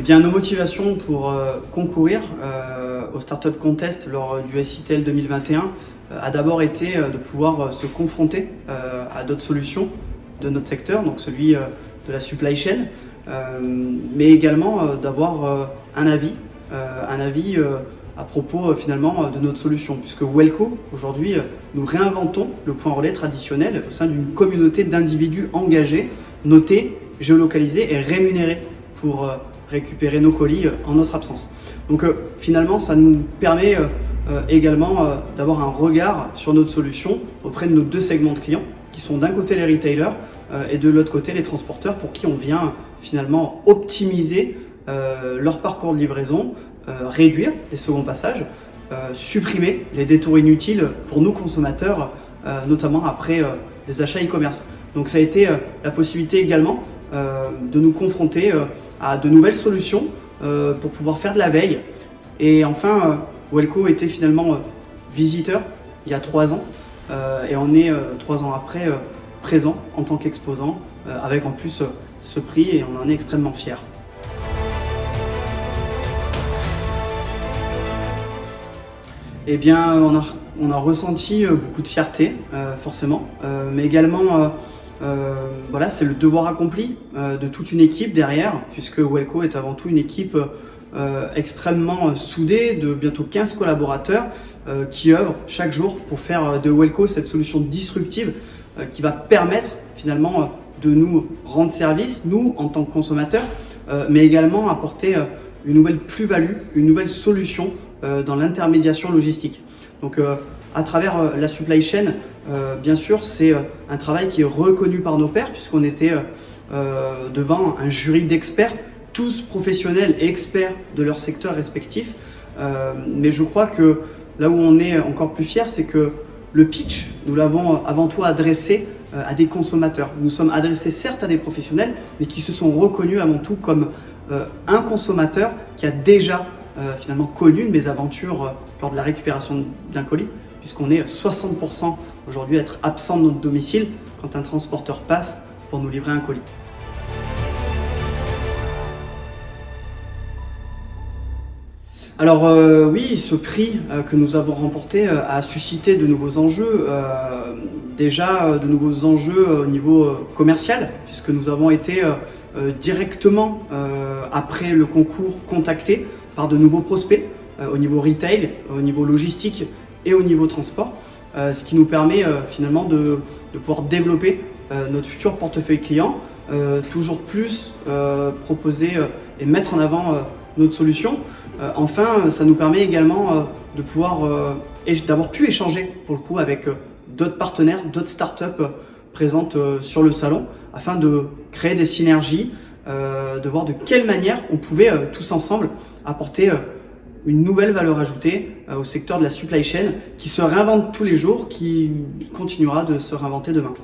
Eh bien, nos motivations pour concourir au Startup Contest lors du SITL 2021 a d'abord été de pouvoir se confronter à d'autres solutions de notre secteur, donc celui de la supply chain, mais également d'avoir un avis à propos finalement de notre solution, puisque Wellco, aujourd'hui, nous réinventons le point relais traditionnel au sein d'une communauté d'individus engagés, notés, géolocalisés et rémunérés pour récupérer nos colis en notre absence. Donc finalement, ça nous permet également d'avoir un regard sur notre solution auprès de nos deux segments de clients, qui sont d'un côté les retailers et de l'autre côté les transporteurs, pour qui on vient finalement optimiser leur parcours de livraison, réduire les seconds passages, supprimer les détours inutiles pour nous consommateurs, notamment après des achats e-commerce. Donc ça a été la possibilité également de nous confronter à de nouvelles solutions pour pouvoir faire de la veille. Et enfin, Wellco était finalement visiteur il y a 3 ans et on est 3 ans après présent en tant qu'exposant avec en plus ce prix, et on en est extrêmement fiers. Eh bien, on a ressenti beaucoup de fierté, forcément, mais également, voilà, c'est le devoir accompli de toute une équipe derrière, puisque Wellco est avant tout une équipe extrêmement soudée de bientôt 15 collaborateurs qui œuvrent chaque jour pour faire de Wellco cette solution disruptive qui va permettre finalement de nous rendre service, nous en tant que consommateurs, mais également apporter une nouvelle plus-value, une nouvelle solution dans l'intermédiation logistique. Donc à travers la supply chain, bien sûr, c'est un travail qui est reconnu par nos pairs, puisqu'on était devant un jury d'experts, tous professionnels et experts de leur secteur respectif. Mais je crois que là où on est encore plus fiers, c'est que le pitch, nous l'avons avant tout adressé à des consommateurs. Nous sommes adressés certes à des professionnels, mais qui se sont reconnus avant tout comme un consommateur qui a déjà finalement connu une mésaventure lors de la récupération d'un colis, puisqu'on est 60% aujourd'hui à être absent de notre domicile quand un transporteur passe pour nous livrer un colis. Alors oui, ce prix que nous avons remporté a suscité de nouveaux enjeux, déjà de nouveaux enjeux au niveau commercial, puisque nous avons été directement après le concours contactés par de nouveaux prospects au niveau retail, au niveau logistique et au niveau transport, ce qui nous permet finalement de pouvoir développer notre futur portefeuille client, toujours plus proposer et mettre en avant notre solution. Enfin, ça nous permet également de pouvoir d'avoir pu échanger pour le coup avec d'autres partenaires, d'autres startups présentes sur le salon, afin de créer des synergies, de voir de quelle manière on pouvait tous ensemble apporter une nouvelle valeur ajoutée au secteur de la supply chain qui se réinvente tous les jours, qui continuera de se réinventer demain.